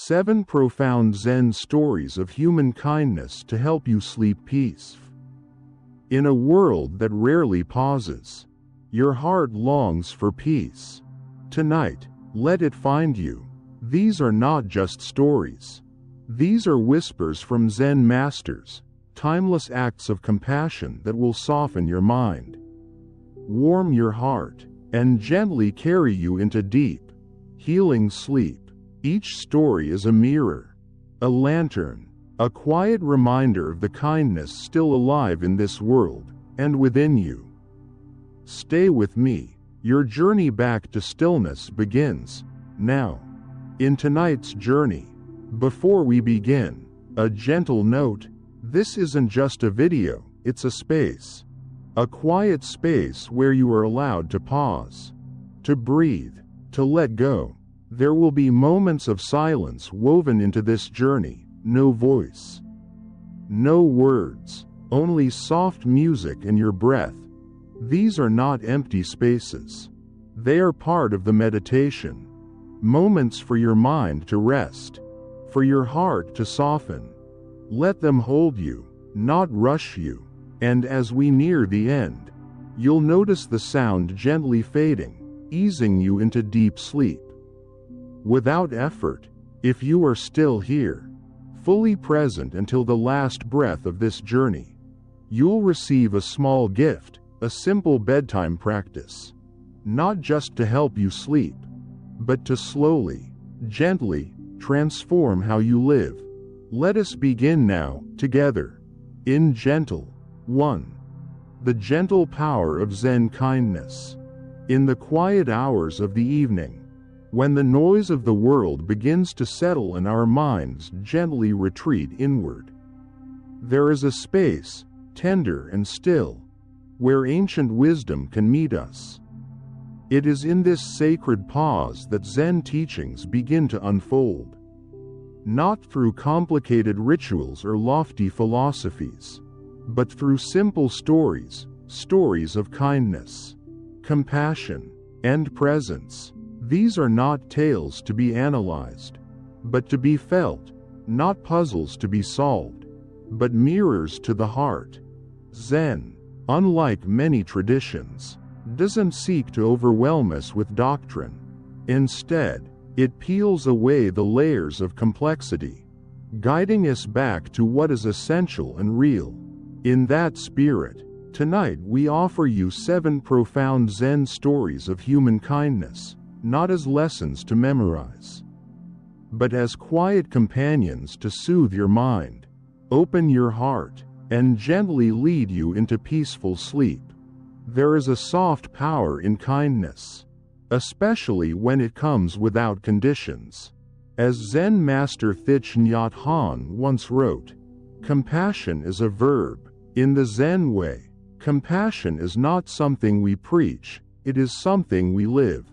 7 profound Zen stories of human kindness to help you sleep peacefully. In a world that rarely pauses, your heart longs for peace. Tonight, let it find you. These are not just stories. These are whispers from Zen masters, timeless acts of compassion that will soften your mind, warm your heart, and gently carry you into deep, healing sleep. Each story is a mirror, a lantern, a quiet reminder of the kindness still alive in this world and within you. Stay with me. Your journey back to stillness begins now. In tonight's journey, before we begin, a gentle note: this isn't just a video, it's a space. A quiet space where you are allowed to pause, to breathe, to let go. There will be moments of silence woven into this journey. No voice, no words, only soft music and your breath. These are not empty spaces. They are part of the meditation. Moments for your mind to rest, for your heart to soften. Let them hold you, not rush you. And as we near the end, you'll notice the sound gently fading, easing you into deep sleep. Without effort, if you are still here, fully present until the last breath of this journey, you'll receive a small gift, a simple bedtime practice. Not just to help you sleep, but to slowly, gently, transform how you live. Let us begin now, together. In gentle 1. The gentle power of Zen kindness. In the quiet hours of the evening, when the noise of the world begins to settle and our minds gently retreat inward, there is a space, tender and still, where ancient wisdom can meet us. It is in this sacred pause that Zen teachings begin to unfold. Not through complicated rituals or lofty philosophies, but through simple stories, stories of kindness, compassion, and presence. These are not tales to be analyzed, but to be felt, not puzzles to be solved, but mirrors to the heart. Zen, unlike many traditions, doesn't seek to overwhelm us with doctrine. Instead, it peels away the layers of complexity, guiding us back to what is essential and real. In that spirit, tonight we offer you 7 profound Zen stories of human kindness, not as lessons to memorize, but as quiet companions to soothe your mind, open your heart, and gently lead you into peaceful sleep. There is a soft power in kindness, especially when it comes without conditions. As Zen master Thich Nhat Hanh once wrote, compassion is a verb. In the Zen way, compassion is not something we preach, it is something we live,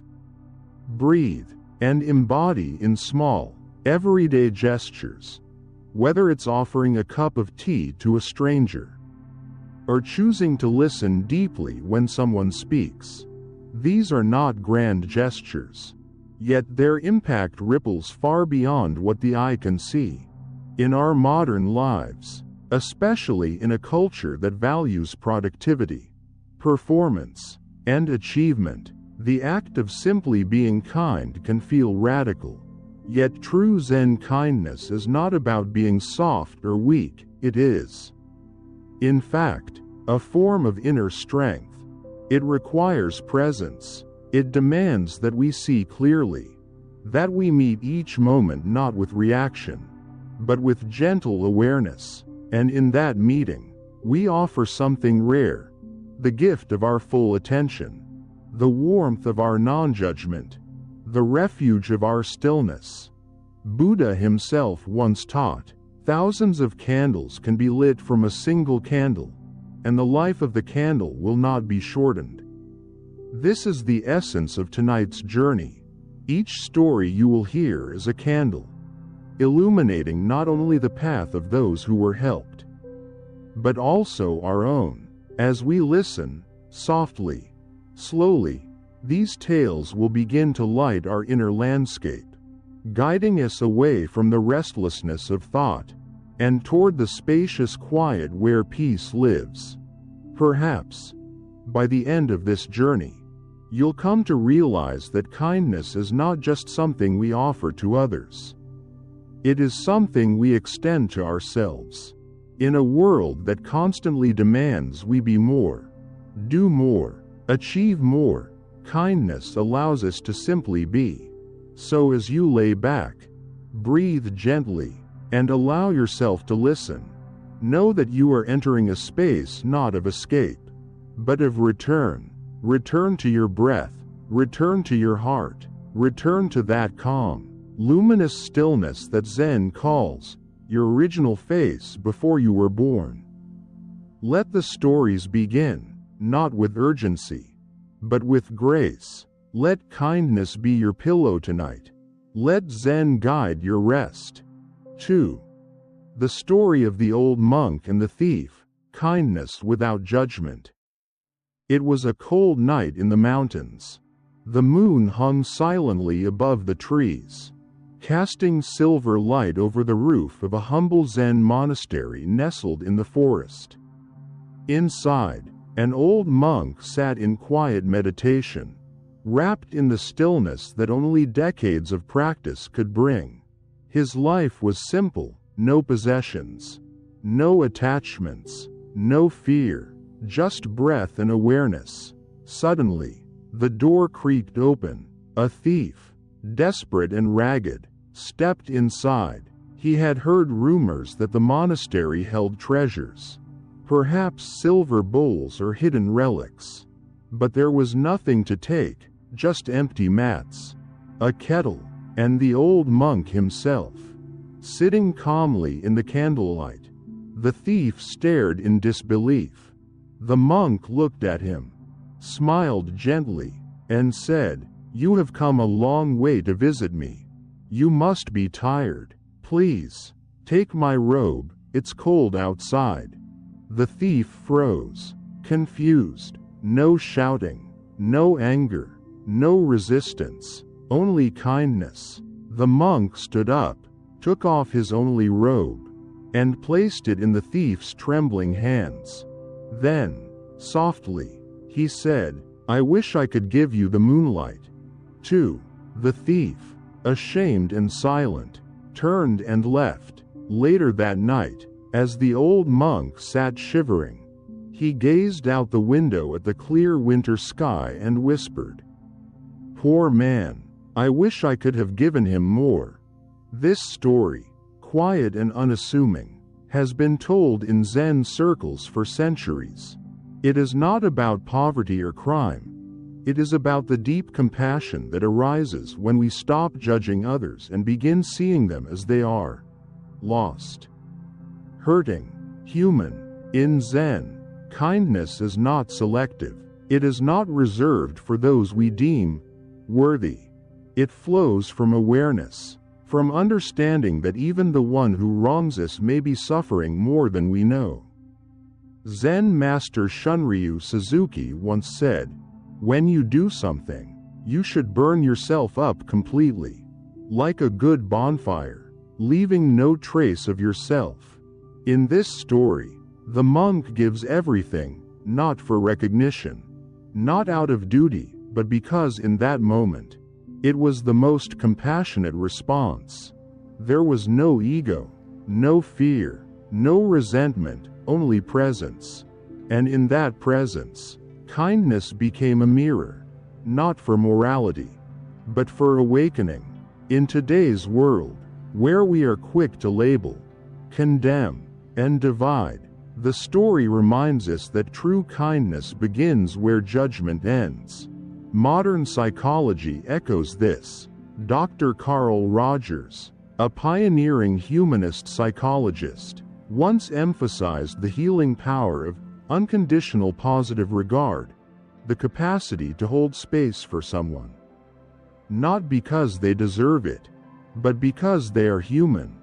breathe, and embody in small, everyday gestures. Whether it's offering a cup of tea to a stranger, or choosing to listen deeply when someone speaks. These are not grand gestures, yet their impact ripples far beyond what the eye can see. In our modern lives, especially in a culture that values productivity, performance, and achievement, the act of simply being kind can feel radical. Yet true Zen kindness is not about being soft or weak, it is, in fact, a form of inner strength. It requires presence. It demands that we see clearly, that we meet each moment not with reaction, but with gentle awareness. And in that meeting, we offer something rare, the gift of our full attention, the warmth of our non-judgment, the refuge of our stillness. Buddha himself once taught, thousands of candles can be lit from a single candle, and the life of the candle will not be shortened. This is the essence of tonight's journey. Each story you will hear is a candle, illuminating not only the path of those who were helped, but also our own. As we listen, softly, slowly, these tales will begin to light our inner landscape, guiding us away from the restlessness of thought and toward the spacious quiet where peace lives. Perhaps, by the end of this journey, you'll come to realize that kindness is not just something we offer to others. It is something we extend to ourselves. In a world that constantly demands we be more, do more, achieve more, kindness allows us to simply be. So as you lay back, breathe gently, and allow yourself to listen, know that you are entering a space not of escape, but of return. Return to your breath, return to your heart, return to that calm, luminous stillness that Zen calls your original face before you were born. Let the stories begin, not with urgency, but with grace. Let kindness be your pillow tonight. Let Zen guide your rest. 2. The story of the old monk and the thief, kindness without judgment. It was a cold night in the mountains. The moon hung silently above the trees, casting silver light over the roof of a humble Zen monastery nestled in the forest. Inside, an old monk sat in quiet meditation, wrapped in the stillness that only decades of practice could bring. His life was simple, no possessions, no attachments, no fear, just breath and awareness. Suddenly, the door creaked open. A thief, desperate and ragged, stepped inside. He had heard rumors that the monastery held treasures, perhaps silver bowls or hidden relics. But there was nothing to take, just empty mats, a kettle, and the old monk himself, sitting calmly in the candlelight. The thief stared in disbelief. The monk looked at him, smiled gently, and said, "You have come a long way to visit me. You must be tired. Please, take my robe, it's cold outside." The thief froze, confused. No shouting, no anger, no resistance, only kindness. The monk stood up, took off his only robe, and placed it in the thief's trembling hands. Then, softly, he said, "I wish I could give you the moonlight." 2. The thief, ashamed and silent, turned and left. Later that night, as the old monk sat shivering, he gazed out the window at the clear winter sky and whispered, "Poor man, I wish I could have given him more." This story, quiet and unassuming, has been told in Zen circles for centuries. It is not about poverty or crime. It is about the deep compassion that arises when we stop judging others and begin seeing them as they are: lost, hurting, human. In Zen, kindness is not selective. It is not reserved for those we deem worthy. It flows from awareness, from understanding that even the one who wrongs us may be suffering more than we know. Zen master Shunryu Suzuki once said, "When you do something, you should burn yourself up completely, like a good bonfire, leaving no trace of yourself." In this story, the monk gives everything, not for recognition, not out of duty, but because in that moment, it was the most compassionate response. There was no ego, no fear, no resentment, only presence. And in that presence, kindness became a mirror, not for morality, but for awakening. In today's world, where we are quick to label, condemn, and divide, the story reminds us that true kindness begins where judgment ends. Modern psychology echoes this. Dr. Carl Rogers, a pioneering humanist psychologist, once emphasized the healing power of unconditional positive regard, the capacity to hold space for someone, not because they deserve it, but because they are human.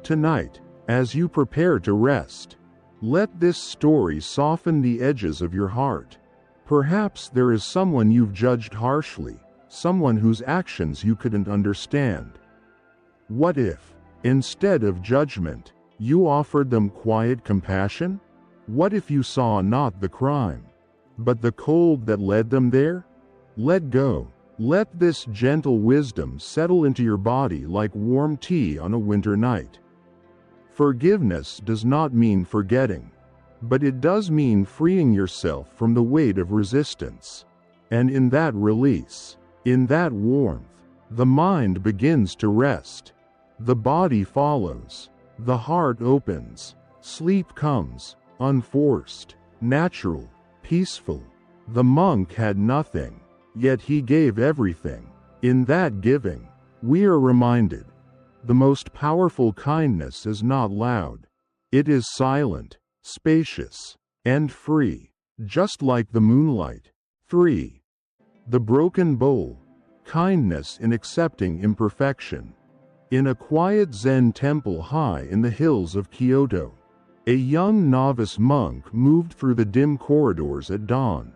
Tonight, as you prepare to rest, let this story soften the edges of your heart. Perhaps there is someone you've judged harshly, someone whose actions you couldn't understand. What if, instead of judgment, you offered them quiet compassion? What if you saw not the crime, but the cold that led them there? Let go. Let this gentle wisdom settle into your body like warm tea on a winter night. Forgiveness does not mean forgetting, but it does mean freeing yourself from the weight of resistance. And in that release, in that warmth, the mind begins to rest. The body follows. The heart opens. Sleep comes, unforced, natural, peaceful. The monk had nothing, yet he gave everything. In that giving, we are reminded, the most powerful kindness is not loud. It is silent, spacious, and free, just like the moonlight. 3. The broken bowl. Kindness in accepting imperfection. In a quiet Zen temple high in the hills of Kyoto, a young novice monk moved through the dim corridors at dawn,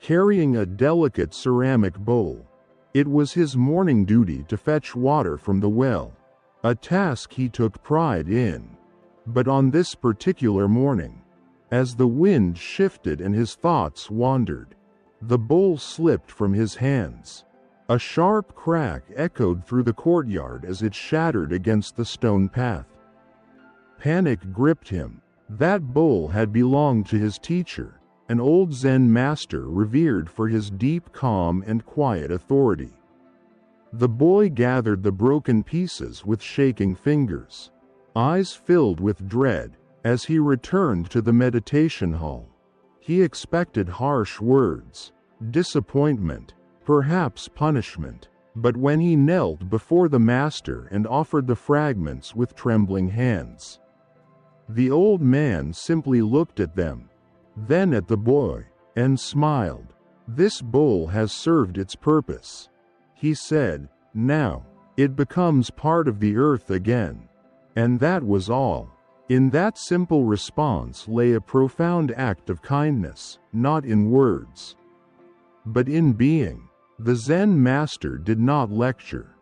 carrying a delicate ceramic bowl. It was his morning duty to fetch water from the well, a task he took pride in. But on this particular morning, as the wind shifted and his thoughts wandered, the bowl slipped from his hands. A sharp crack echoed through the courtyard as it shattered against the stone path. Panic gripped him. That bowl had belonged to his teacher, an old Zen master revered for his deep calm and quiet authority. The boy gathered the broken pieces with shaking fingers, eyes filled with dread, as he returned to the meditation hall. He expected harsh words, disappointment, perhaps punishment, but when he knelt before the master and offered the fragments with trembling hands, the old man simply looked at them, then at the boy, and smiled. "This bowl has served its purpose," he said. "Now, it becomes part of the earth again." And that was all. In that simple response lay a profound act of kindness, not in words, but in being. The Zen master did not lecture,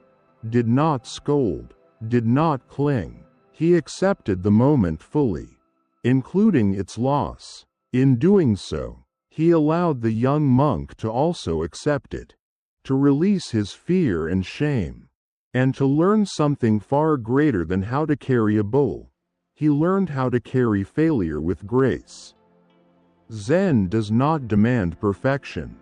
did not scold, did not cling. He accepted the moment fully, including its loss. In doing so, he allowed the young monk to also accept it, to release his fear and shame, and to learn something far greater than how to carry a bowl. He learned how to carry failure with grace. Zen does not demand perfection.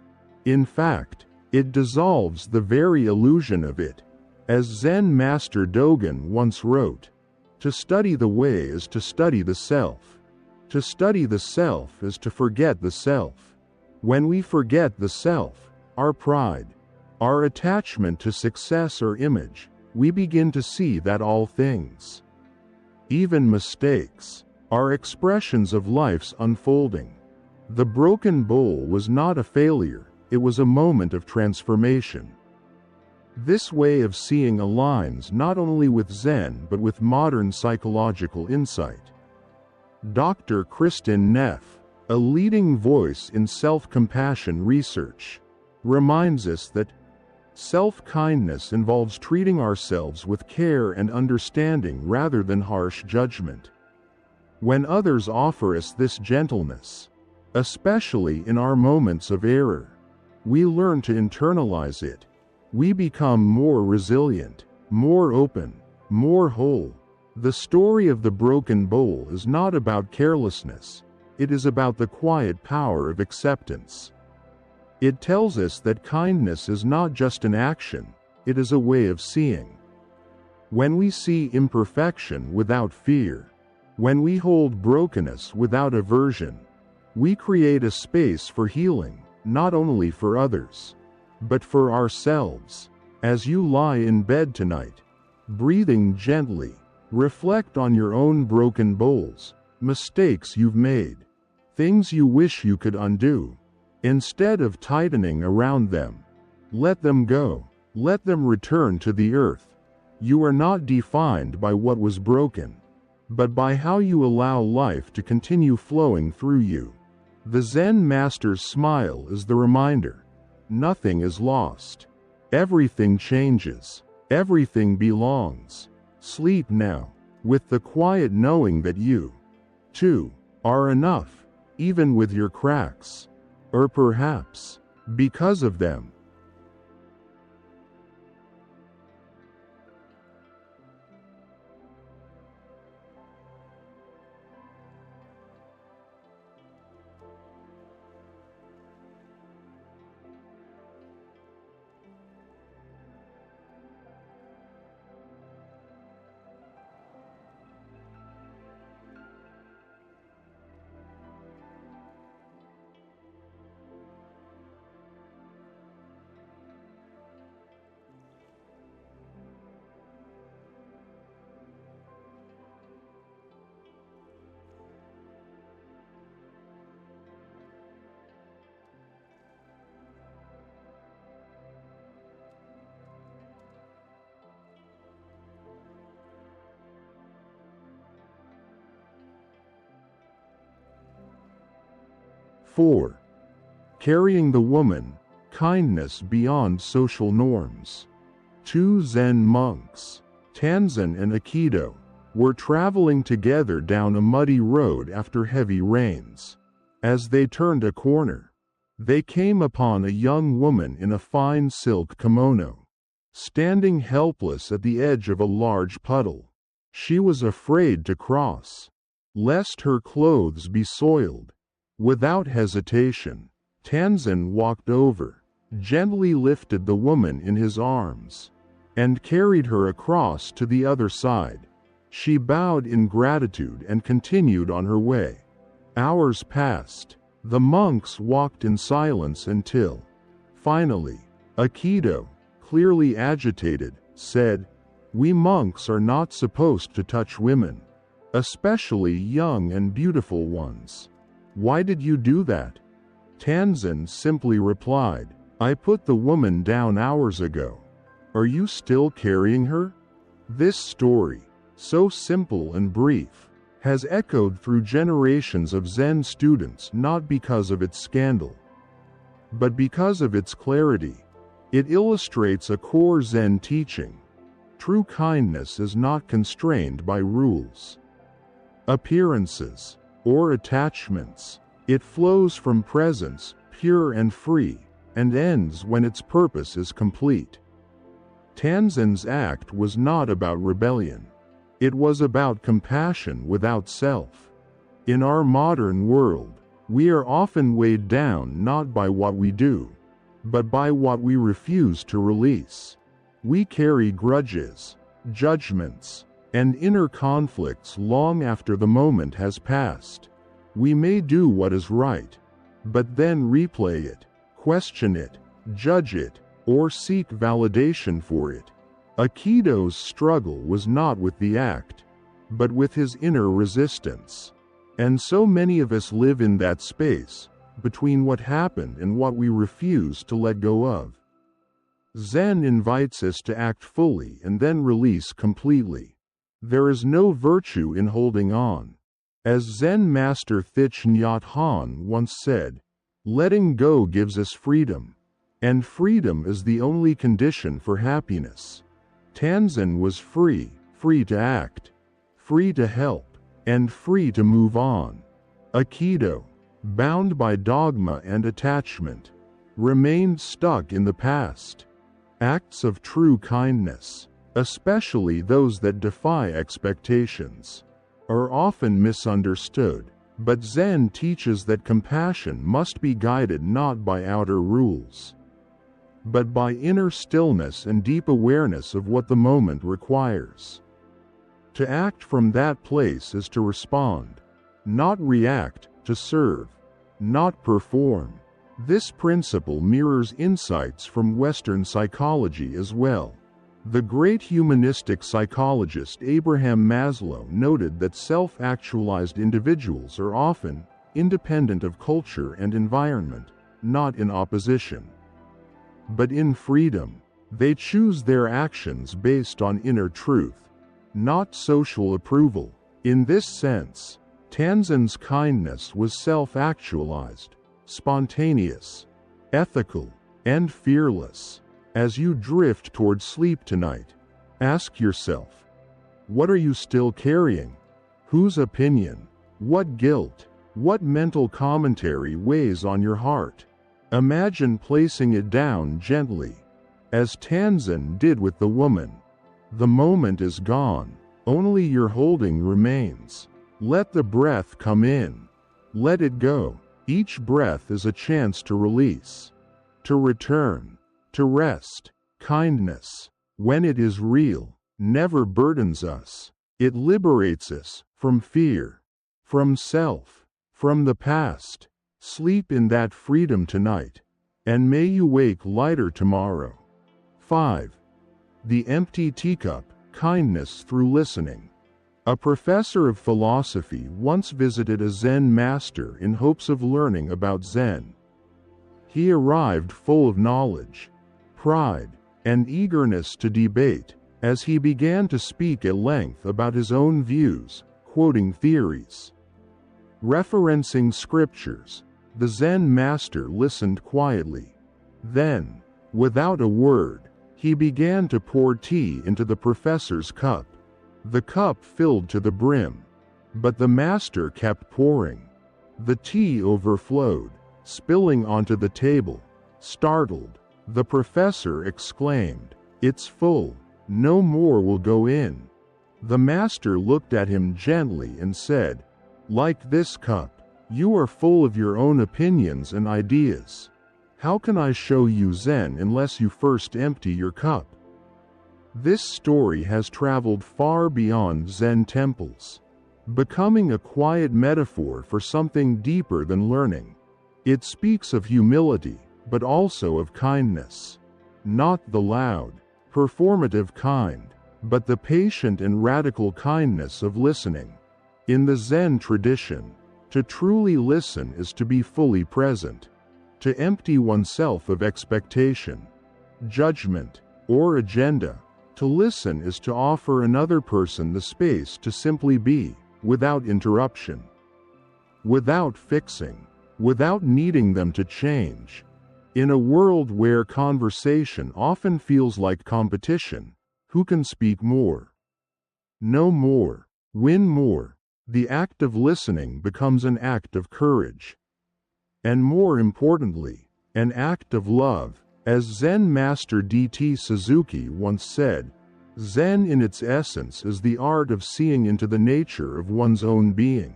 In fact, it dissolves the very illusion of it. As Zen master Dogen once wrote, "To study the way is to study the self. To study the self is to forget the self." When we forget the self, our pride, our attachment to success or image, we begin to see that all things, even mistakes, are expressions of life's unfolding. The broken bowl was not a failure, it was a moment of transformation. This way of seeing aligns not only with Zen but with modern psychological insight. Dr. Kristin Neff, a leading voice in self-compassion research, reminds us that self-kindness involves treating ourselves with care and understanding rather than harsh judgment. When others offer us this gentleness, especially in our moments of error, we learn to internalize it. We become more resilient, more open, more whole. The story of the broken bowl is not about carelessness, it is about the quiet power of acceptance. It tells us that kindness is not just an action, it is a way of seeing. When we see imperfection without fear, when we hold brokenness without aversion, we create a space for healing, not only for others, but for ourselves. As you lie in bed tonight, breathing gently, reflect on your own broken bowls, mistakes you've made, things you wish you could undo. Instead of tightening around them, let them go, let them return to the earth. You are not defined by what was broken, but by how you allow life to continue flowing through you. The Zen master's smile is the reminder: nothing is lost. Everything changes. Everything belongs. Sleep now, with the quiet knowing that you, too, are enough, even with your cracks. Or perhaps, because of them. Four. Carrying the woman, kindness beyond social norms. Two Zen monks, Tanzen and Aikido, were traveling together down a muddy road after heavy rains. As they turned a corner, they came upon a young woman in a fine silk kimono, standing helpless at the edge of a large puddle. She was afraid to cross, lest her clothes be soiled. Without hesitation, Tanzen walked over, gently lifted the woman in his arms, and carried her across to the other side. She bowed in gratitude and continued on her way. Hours passed. The monks walked in silence until, finally, Aikido, clearly agitated, said, "We monks are not supposed to touch women, especially young and beautiful ones. Why did you do that?" Tanzen simply replied, "I put the woman down hours ago. Are you still carrying her?" This story, so simple and brief, has echoed through generations of Zen students not because of its scandal, but because of its clarity. It illustrates a core Zen teaching. True kindness is not constrained by rules, appearances, or attachments. It flows from presence, pure and free, and ends when its purpose is complete. Tanzen's act was not about rebellion. It was about compassion without self. In our modern world, we are often weighed down not by what we do, but by what we refuse to release. We carry grudges, judgments, and inner conflicts long after the moment has passed. We may do what is right, but then replay it, question it, judge it, or seek validation for it. Aikido's struggle was not with the act, but with his inner resistance. And so many of us live in that space, between what happened and what we refuse to let go of. Zen invites us to act fully and then release completely. There is no virtue in holding on. As Zen master Thich Nhat Hanh once said, "Letting go gives us freedom, and freedom is the only condition for happiness." Tanzen was free to act, free to help, and free to move on. Aikido, bound by dogma and attachment, remained stuck in the past. Acts of true kindness, especially those that defy expectations, are often misunderstood, but Zen teaches that compassion must be guided not by outer rules, but by inner stillness and deep awareness of what the moment requires. To act from that place is to respond, not react, to serve, not perform. This principle mirrors insights from Western psychology as well. The great humanistic psychologist Abraham Maslow noted that self-actualized individuals are often independent of culture and environment, not in opposition, but in freedom. They choose their actions based on inner truth, not social approval. In this sense, Tanzen's kindness was self-actualized, spontaneous, ethical, and fearless. As you drift toward sleep tonight, ask yourself, What are you still carrying? Whose opinion? What guilt? What mental commentary weighs on your heart? Imagine placing it down gently, as Tanzan did with the woman. The moment is gone, only your holding remains. Let the breath come in. Let it go. Each breath is a chance to release, to return, to rest. Kindness, when it is real, never burdens us. It liberates us from fear, from self, from the past. Sleep in that freedom tonight, and may you wake lighter tomorrow. 5. The empty teacup, kindness through listening. A professor of philosophy once visited a Zen master in hopes of learning about Zen. He arrived full of knowledge, pride, and eagerness to debate. As he began to speak at length about his own views, quoting theories, referencing scriptures, the Zen master listened quietly. Then, without a word, he began to pour tea into the professor's cup. The cup filled to the brim, but the master kept pouring. The tea overflowed, spilling onto the table. Startled, the professor exclaimed, "It's full. No more will go in." The master looked at him gently and said, "Like this cup, you are full of your own opinions and ideas. How can I show you Zen unless you first empty your cup?" This story has traveled far beyond Zen temples, becoming a quiet metaphor for something deeper than learning. It speaks of humility, but also of kindness. Not the loud, performative kind, but the patient and radical kindness of listening. In the Zen tradition, to truly listen is to be fully present, to empty oneself of expectation, judgment, or agenda. To listen is to offer another person the space to simply be, without interruption, without fixing, without needing them to change. In a world where conversation often feels like competition, who can speak more, know more, win more, the act of listening becomes an act of courage. And more importantly, an act of love. As Zen master D.T. Suzuki once said, Zen in its essence is the art of seeing into the nature of one's own being.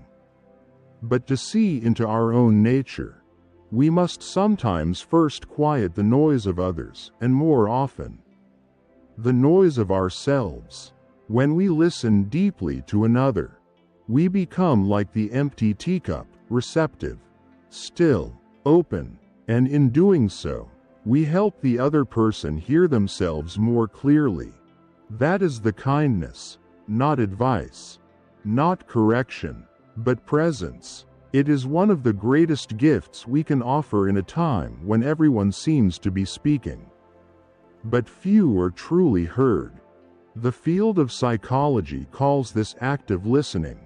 But to see into our own nature, we must sometimes first quiet the noise of others, and more often, the noise of ourselves. When we listen deeply to another, we become like the empty teacup, receptive, still, open, and in doing so, we help the other person hear themselves more clearly. That is the kindness, not advice, not correction, but presence. It is one of the greatest gifts we can offer in a time when everyone seems to be speaking, but few are truly heard. The field of psychology calls this active listening,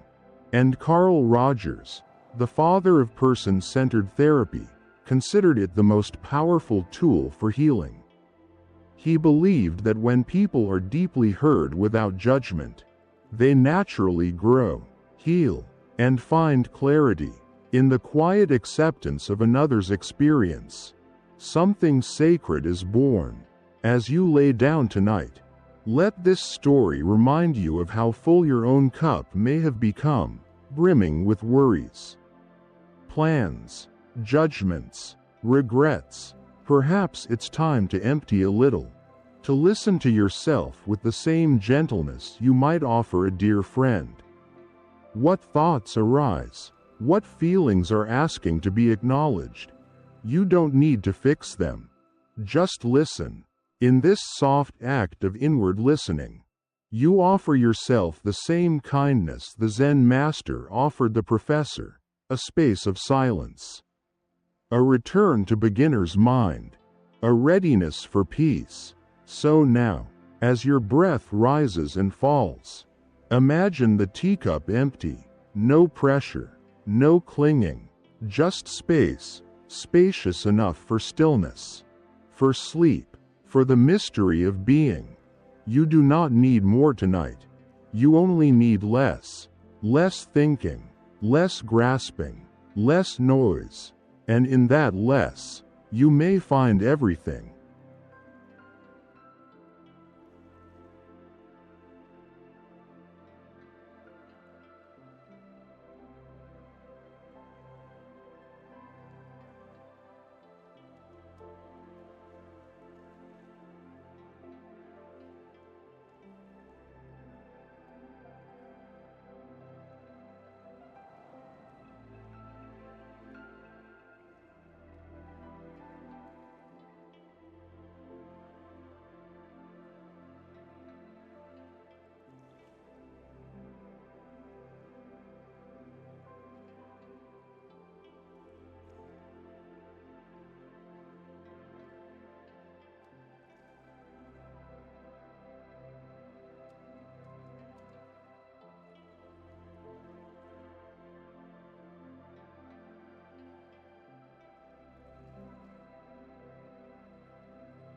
and Carl Rogers, the father of person-centered therapy, considered it the most powerful tool for healing. He believed that when people are deeply heard without judgment, they naturally grow, heal, and find clarity. In the quiet acceptance of another's experience, something sacred is born. As you lay down tonight, let this story remind you of how full your own cup may have become, brimming with worries, plans, judgments, regrets. Perhaps it's time to empty a little, to listen to yourself with the same gentleness you might offer a dear friend. What thoughts arise? What feelings are asking to be acknowledged? You don't need to fix them. Just listen. In this soft act of inward listening, you offer yourself the same kindness the Zen master offered the professor, a space of silence, a return to beginner's mind, a readiness for peace. So now, as your breath rises and falls, imagine the teacup empty, no pressure, no clinging, just space, spacious enough for stillness, for sleep, for the mystery of being. You do not need more tonight. You only need less thinking, less grasping, less noise, and in that less, you may find everything.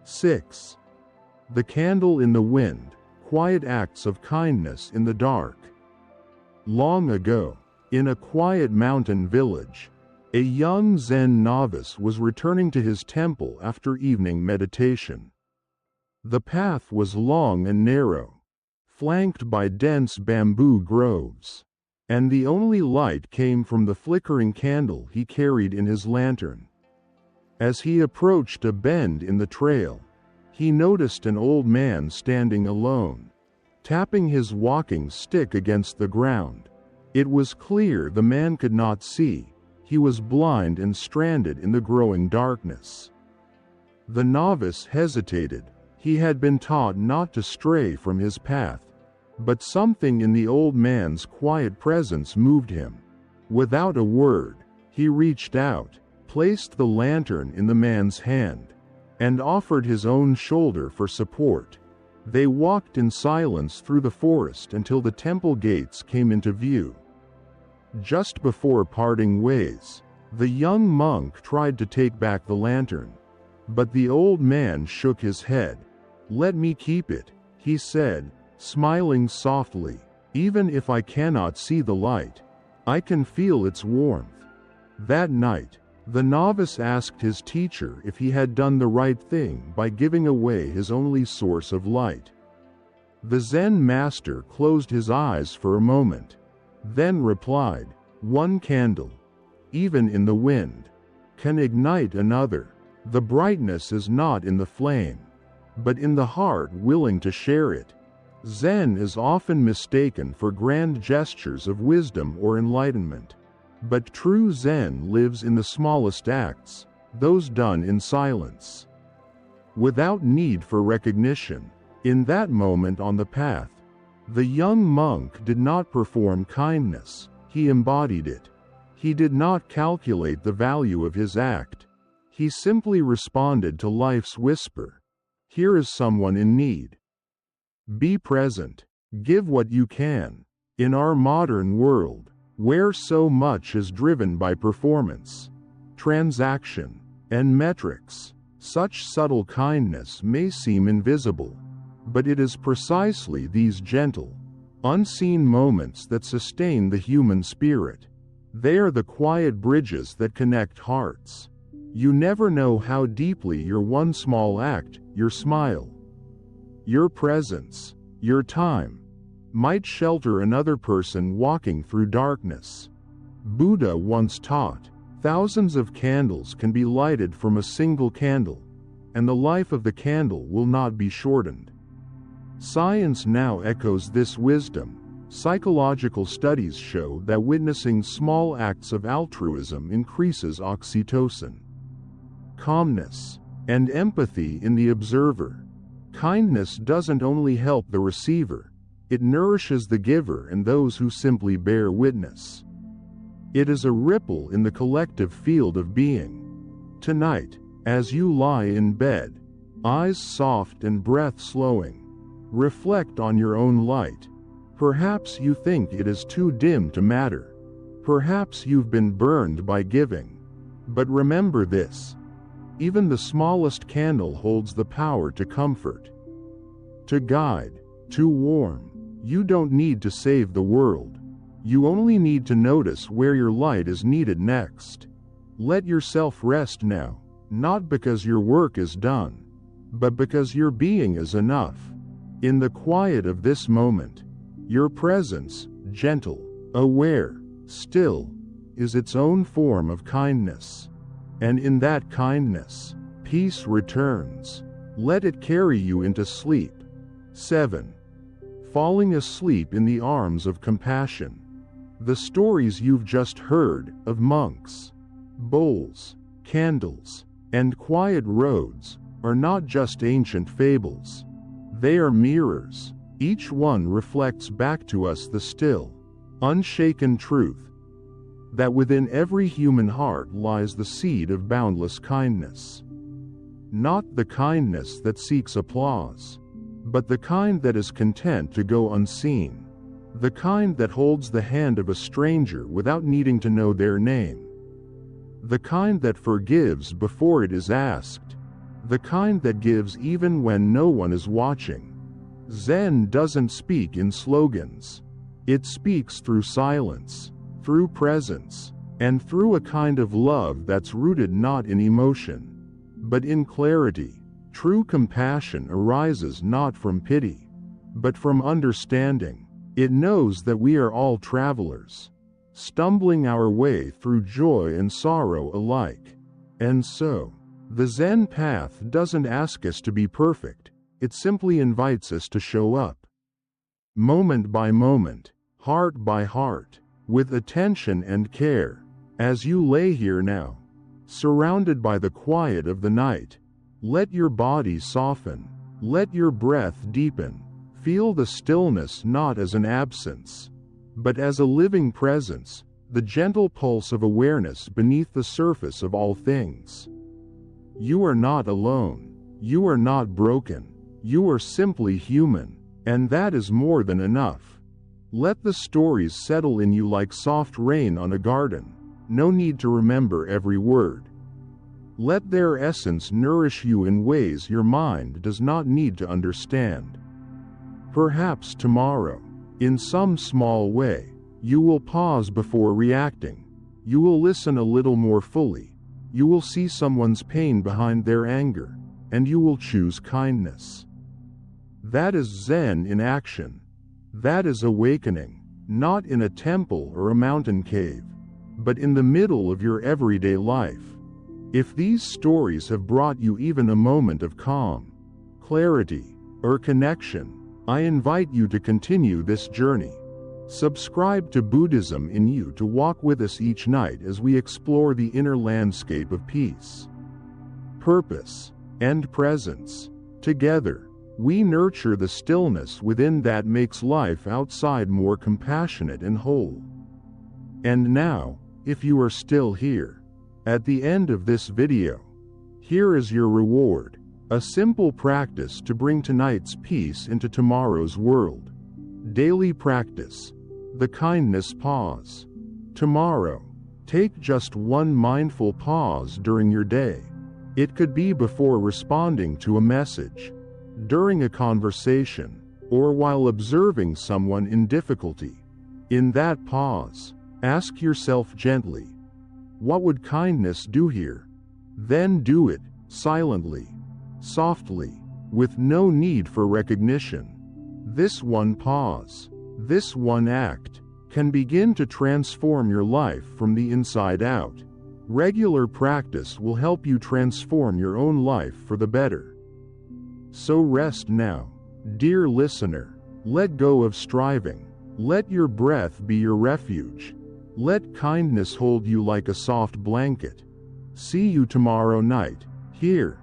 Six. The candle in the wind, quiet acts of kindness in the dark. Long ago, in a quiet mountain village, a young Zen novice was returning to his temple after evening meditation. The path was long and narrow, flanked by dense bamboo groves, and the only light came from the flickering candle he carried in his lantern. As he approached a bend in the trail, he noticed an old man standing alone, tapping his walking stick against the ground. It was clear the man could not see. He was blind and stranded in the growing darkness. The novice hesitated. He had been taught not to stray from his path, but something in the old man's quiet presence moved him. Without a word, he reached out, placed the lantern in the man's hand, and offered his own shoulder for support. They walked in silence through the forest until the temple gates came into view. Just before parting ways, the young monk tried to take back the lantern, but the old man shook his head. "Let me keep it," he said, smiling softly. "Even if I cannot see the light, I can feel its warmth." That night, the novice asked his teacher if he had done the right thing by giving away his only source of light. The Zen master closed his eyes for a moment, then replied, "One candle, even in the wind, can ignite another. The brightness is not in the flame, but in the heart willing to share it." Zen is often mistaken for grand gestures of wisdom or enlightenment. But true Zen lives in the smallest acts, those done in silence, without need for recognition. In that moment on the path, the young monk did not perform kindness, he embodied it. He did not calculate the value of his act. He simply responded to life's whisper. Here is someone in need. Be present. Give what you can. In our modern world, where so much is driven by performance, transaction, and metrics, such subtle kindness may seem invisible. But it is precisely these gentle, unseen moments that sustain the human spirit. They are the quiet bridges that connect hearts. You never know how deeply your one small act, your smile, your presence, your time, might shelter another person walking through darkness. Buddha once taught, thousands of candles can be lighted from a single candle, and the life of the candle will not be shortened. Science now echoes this wisdom. Psychological studies show that witnessing small acts of altruism increases oxytocin, calmness, and empathy in the observer. Kindness doesn't only help the receiver, it nourishes the giver and those who simply bear witness. It is a ripple in the collective field of being. Tonight, as you lie in bed, eyes soft and breath slowing, reflect on your own light. Perhaps you think it is too dim to matter. Perhaps you've been burned by giving. But remember this: even the smallest candle holds the power to comfort, to guide, to warm. You don't need to save the world. You only need to notice where your light is needed next. Let yourself rest now, not because your work is done, but because your being is enough. In the quiet of this moment, your presence, gentle, aware, still, is its own form of kindness. And in that kindness, peace returns. Let it carry you into sleep. 7. Falling asleep in the arms of compassion. The stories you've just heard of monks, bowls, candles, and quiet roads are not just ancient fables. They are mirrors. Each one reflects back to us the still, unshaken truth that within every human heart lies the seed of boundless kindness. Not the kindness that seeks applause, but the kind that is content to go unseen, the kind that holds the hand of a stranger without needing to know their name, the kind that forgives before it is asked, the kind that gives even when no one is watching. Zen doesn't speak in slogans. It speaks through silence, through presence, and through a kind of love that's rooted not in emotion, but in clarity. True compassion arises not from pity, but from understanding. It knows that we are all travelers, stumbling our way through joy and sorrow alike. And so, the Zen path doesn't ask us to be perfect, it simply invites us to show up. Moment by moment, heart by heart, with attention and care. As you lay here now, surrounded by the quiet of the night, let your body soften, let your breath deepen. Feel the stillness not as an absence, but as a living presence, the gentle pulse of awareness beneath the surface of all things. You are not alone. You are not broken. You are simply human, and that is more than enough. Let the stories settle in you like soft rain on a garden. No need to remember every word. Let their essence nourish you in ways your mind does not need to understand. Perhaps tomorrow, in some small way, you will pause before reacting. You will listen a little more fully. You will see someone's pain behind their anger, and you will choose kindness. That is Zen in action. That is awakening, not in a temple or a mountain cave, but in the middle of your everyday life. If these stories have brought you even a moment of calm, clarity, or connection, I invite you to continue this journey. Subscribe to Buddhism in You to walk with us each night as we explore the inner landscape of peace, purpose, and presence. Together, we nurture the stillness within that makes life outside more compassionate and whole. And now, if you are still here, at the end of this video, here is your reward, a simple practice to bring tonight's peace into tomorrow's world. Daily practice, the kindness pause. Tomorrow, take just one mindful pause during your day. It could be before responding to a message, during a conversation, or while observing someone in difficulty. In that pause, ask yourself gently, what would kindness do here? Then do it, silently, softly, with no need for recognition. This one pause, this one act, can begin to transform your life from the inside out. Regular practice will help you transform your own life for the better. So rest now, dear listener. Let go of striving. Let your breath be your refuge. Let kindness hold you like a soft blanket. See you tomorrow night, here.